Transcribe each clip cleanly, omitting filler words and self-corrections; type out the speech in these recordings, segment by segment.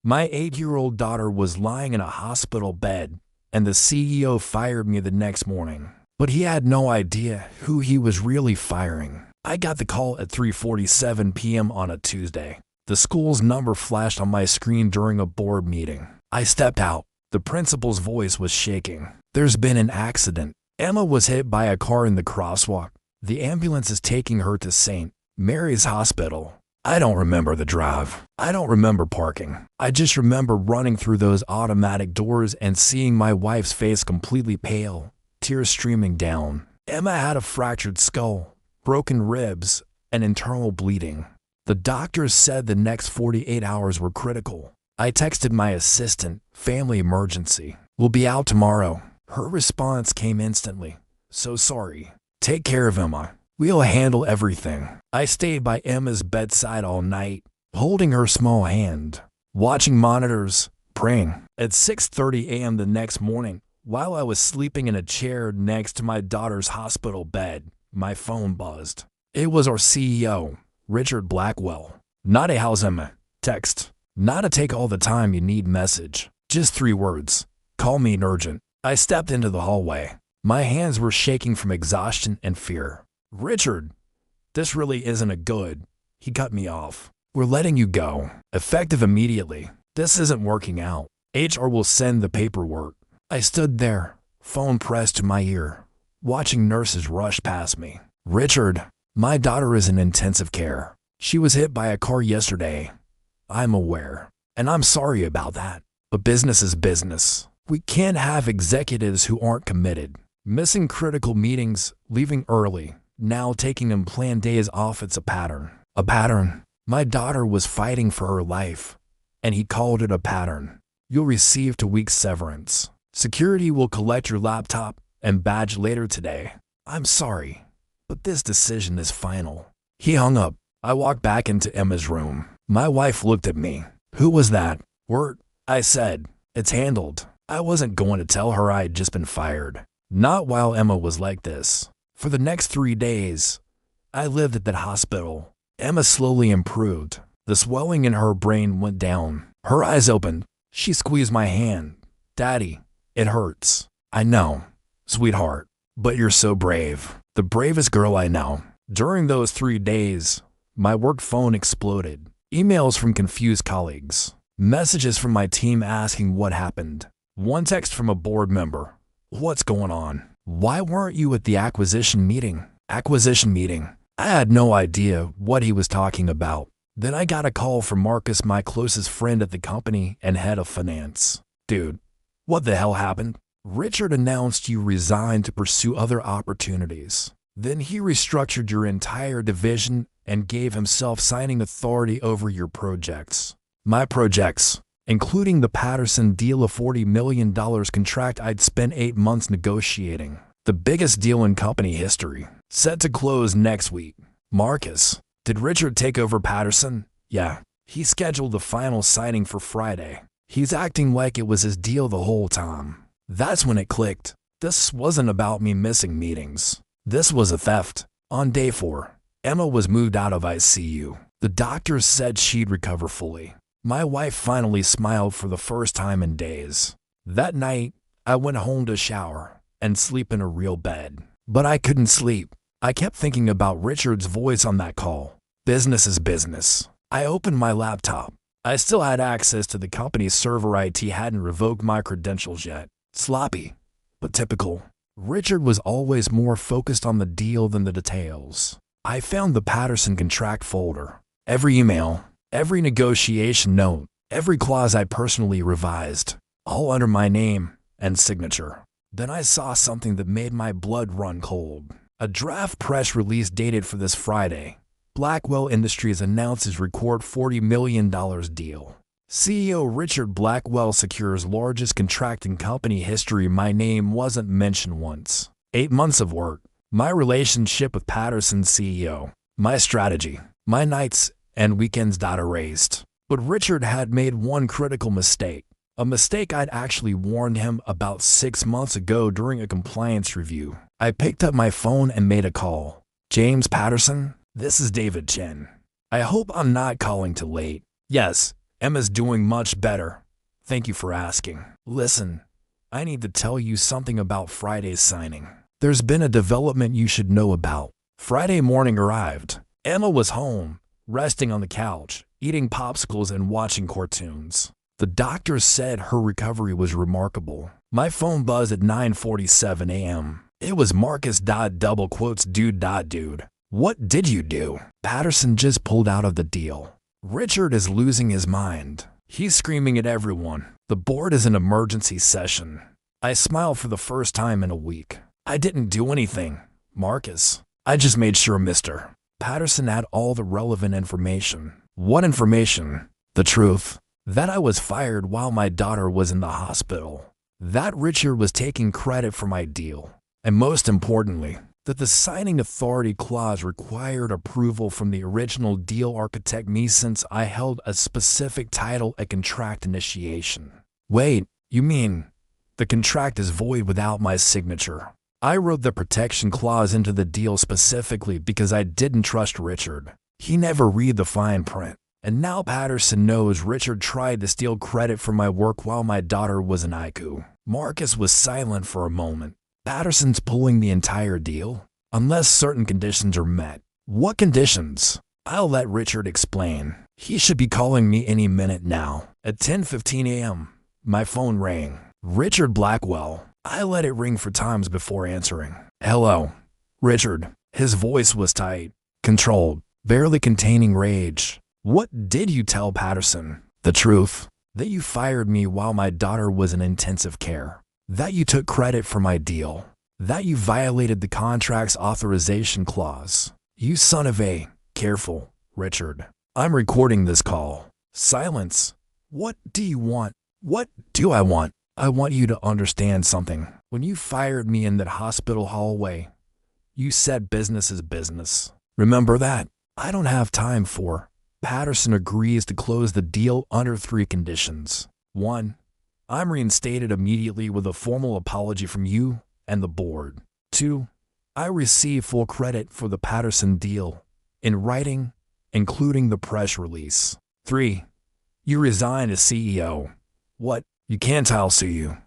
My 8-year-old daughter was lying in a hospital bed, and the CEO fired me the next morning. But he had no idea who he was really firing. I got the call at 3:47 p.m. on a Tuesday. The school's number flashed on my screen during a board meeting. I stepped out. The principal's voice was shaking. "There's been an accident. Emma was hit by a car in the crosswalk. The ambulance is taking her to St. Mary's Hospital." I don't remember the drive. I don't remember parking. I just remember running through those automatic doors and seeing my wife's face completely pale, tears streaming down. Emma had a fractured skull, broken ribs, and internal bleeding. The doctors said the next 48 hours were critical. I texted my assistant, "Family emergency. We'll be out tomorrow." Her response came instantly. "So sorry. Take care of Emma. We'll handle everything." I stayed by Emma's bedside all night, holding her small hand, watching monitors, praying. At 6:30 a.m. the next morning, while I was sleeping in a chair next to my daughter's hospital bed, my phone buzzed. It was our CEO, Richard Blackwell. Not a "how's Emma" text. Not a "take all the time you need" message. Just 3 words. "Call me urgent." I stepped into the hallway. My hands were shaking from exhaustion and fear. "Richard, this really isn't a good." He cut me off. "We're letting you go. Effective immediately. This isn't working out. HR will send the paperwork." I stood there, phone pressed to my ear, watching nurses rush past me. "Richard, my daughter is in intensive care. She was hit by a car yesterday. I'm aware, and I'm sorry about that. But business is business. We can't have executives who aren't committed. Missing critical meetings, leaving early, now taking unplanned days off. It's a pattern." A pattern? My daughter was fighting for her life, and he called it a pattern. "You'll receive 2 weeks severance. Security will collect your laptop and badge later today. I'm sorry, but this decision is final." He hung up. I walked back into Emma's room. My wife looked at me. "Who was that?" "Wirt," I said. "It's handled." I wasn't going to tell her I had just been fired. Not while Emma was like this. For the next 3 days, I lived at that hospital. Emma slowly improved. The swelling in her brain went down. Her eyes opened. She squeezed my hand. "Daddy, it hurts." "I know, sweetheart, but you're so brave. The bravest girl I know." During those 3 days, my work phone exploded. Emails from confused colleagues. Messages from my team asking what happened. One text from a board member. "What's going on? Why weren't you at the acquisition meeting?" Acquisition meeting. I had no idea what he was talking about. Then I got a call from Marcus, my closest friend at the company and head of finance. "Dude, what the hell happened?" "Richard announced you resigned to pursue other opportunities. Then he restructured your entire division and gave himself signing authority over your projects." My projects, including the Patterson deal, a $40 million contract I'd spent 8 months negotiating. The biggest deal in company history, set to close next week. "Marcus, did Richard take over Patterson?" "Yeah. He scheduled the final signing for Friday. He's acting like it was his deal the whole time." That's when it clicked. This wasn't about me missing meetings. This was a theft. On day 4, Emma was moved out of ICU. The doctors said she'd recover fully. My wife finally smiled for the first time in days. That night, I went home to shower and sleep in a real bed. But I couldn't sleep. I kept thinking about Richard's voice on that call. Business is business. I opened my laptop. I still had access to the company's server. IT hadn't revoked my credentials yet. Sloppy, but typical. Richard was always more focused on the deal than the details. I found the Patterson contract folder. Every email, every negotiation note, every clause I personally revised, all under my name and signature. Then I saw something that made my blood run cold. A draft press release dated for this Friday. Blackwell Industries announces record $40 million deal. CEO Richard Blackwell secures largest contract in company history. My name wasn't mentioned once. 8 months of work. My relationship with Patterson's CEO. My strategy. My nights and weekends erased. But Richard had made one critical mistake. A mistake I'd actually warned him about 6 months ago during a compliance review. I picked up my phone and made a call. "James Patterson, this is David Chen. I hope I'm not calling too late." "Yes, Emma's doing much better. Thank you for asking. Listen, I need to tell you something about Friday's signing. There's been a development you should know about. Friday morning arrived. Emma was home, resting on the couch, eating popsicles and watching cartoons. The doctors said her recovery was remarkable. My phone buzzed at 9:47 a.m. It was Marcus double quotes dude. What did you do? Patterson just pulled out of the deal. Richard is losing his mind. He's screaming at everyone. The board is in emergency session. I smiled for the first time in a week. I didn't do anything, Marcus. I just made sure Mr. Patterson had all the relevant information. What information? The truth. That I was fired while my daughter was in the hospital. That Richard was taking credit for my deal. And most importantly, that the signing authority clause required approval from the original deal architect me since I held a specific title at contract initiation. Wait, you mean the contract is void without my signature? I wrote the protection clause into the deal specifically because I didn't trust Richard. He never read the fine print. And now Patterson knows Richard tried to steal credit for my work while my daughter was in ICU. Marcus was silent for a moment. Patterson's pulling the entire deal? Unless certain conditions are met. What conditions? I'll let Richard explain. He should be calling me any minute now. At 10:15 a.m., my phone rang. Richard Blackwell. I let it ring for times before answering. Hello, Richard. His voice was tight, controlled, barely containing rage. What did you tell Patterson? The truth. That you fired me while my daughter was in intensive care. That you took credit for my deal. That you violated the contract's authorization clause. You son of a... Careful, Richard. I'm recording this call. Silence. What do you want? What do I want? I want you to understand something. When you fired me in that hospital hallway, you said business is business. Remember that? I don't have time for... Patterson agrees to close the deal under 3 conditions. 1. I'm reinstated immediately with a formal apology from you and the board. 2. I receive full credit for the Patterson deal, in writing, including the press release. 3. You resign as CEO. What? You can't. I'll sue you.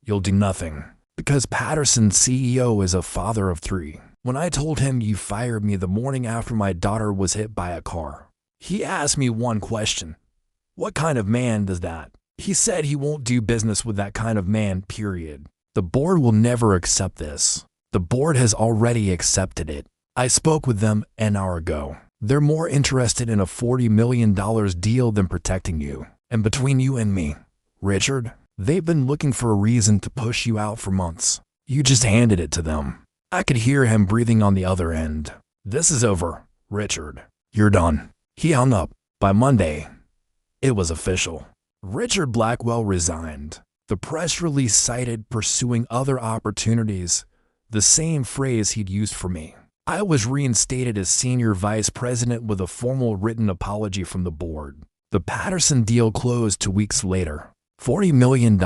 You'll do nothing. Because Patterson's CEO is a father of 3. When I told him you fired me the morning after my daughter was hit by a car, he asked me one question. What kind of man does that? He said he won't do business with that kind of man, period. The board will never accept this. The board has already accepted it. I spoke with them an hour ago. They're more interested in a $40 million deal than protecting you. And between you and me, Richard, they've been looking for a reason to push you out for months. You just handed it to them. I could hear him breathing on the other end. This is over, Richard. You're done. He hung up. By Monday, it was official. Richard Blackwell resigned. The press release cited pursuing other opportunities, the same phrase he'd used for me. I was reinstated as senior vice president with a formal written apology from the board. The Patterson deal closed 2 weeks later. $40 million.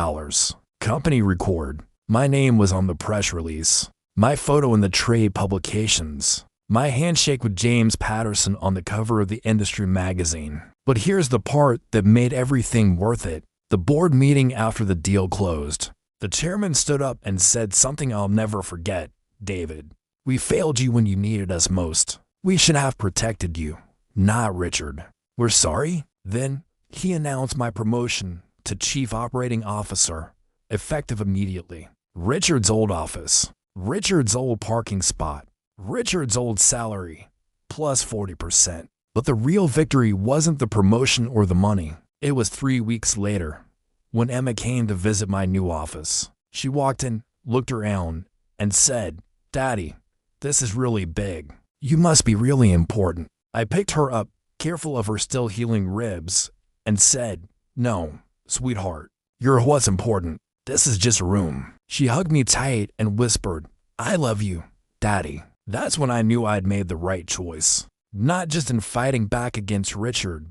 Company record. My name was on the press release. My photo in the trade publications. My handshake with James Patterson on the cover of the industry magazine. But here's the part that made everything worth it. The board meeting after the deal closed. The chairman stood up and said something I'll never forget. David, we failed you when you needed us most. We should have protected you, not Richard. We're sorry? Then he announced my promotion to Chief Operating Officer, effective immediately. Richard's old office. Richard's old parking spot. Richard's old salary, plus 40%. But the real victory wasn't the promotion or the money. It was 3 weeks later, when Emma came to visit my new office. She walked in, looked around, and said, Daddy, this is really big. You must be really important. I picked her up, careful of her still healing ribs, and said, No, sweetheart, you're what's important. This is just a room. She hugged me tight and whispered, I love you, Daddy. That's when I knew I'd made the right choice. Not just in fighting back against Richard,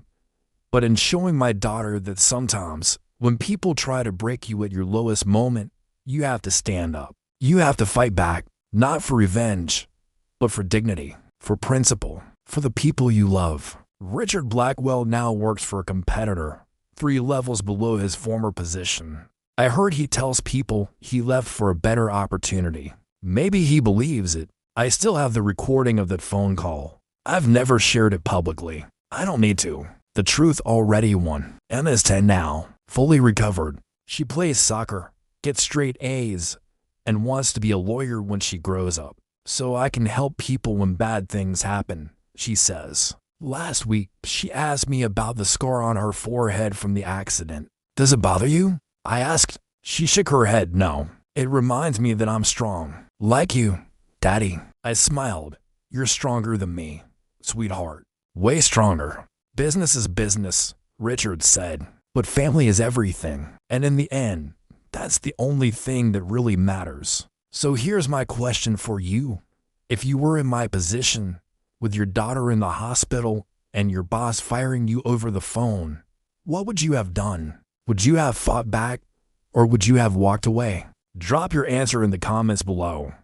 but in showing my daughter that sometimes, when people try to break you at your lowest moment, you have to stand up. You have to fight back, not for revenge, but for dignity, for principle, for the people you love. Richard Blackwell now works for a competitor, 3 levels below his former position. I heard he tells people he left for a better opportunity. Maybe he believes it. I still have the recording of that phone call. I've never shared it publicly. I don't need to. The truth already won. Emma's 10 now, fully recovered. She plays soccer, gets straight A's, and wants to be a lawyer when she grows up. So I can help people when bad things happen, she says. Last week, she asked me about the scar on her forehead from the accident. Does it bother you? I asked. She shook her head no. It reminds me that I'm strong. Like you, Daddy. I smiled. You're stronger than me, sweetheart. Way stronger. Business is business, Richard said. But family is everything. And in the end, that's the only thing that really matters. So here's my question for you. If you were in my position, with your daughter in the hospital and your boss firing you over the phone, what would you have done? Would you have fought back, or would you have walked away? Drop your answer in the comments below.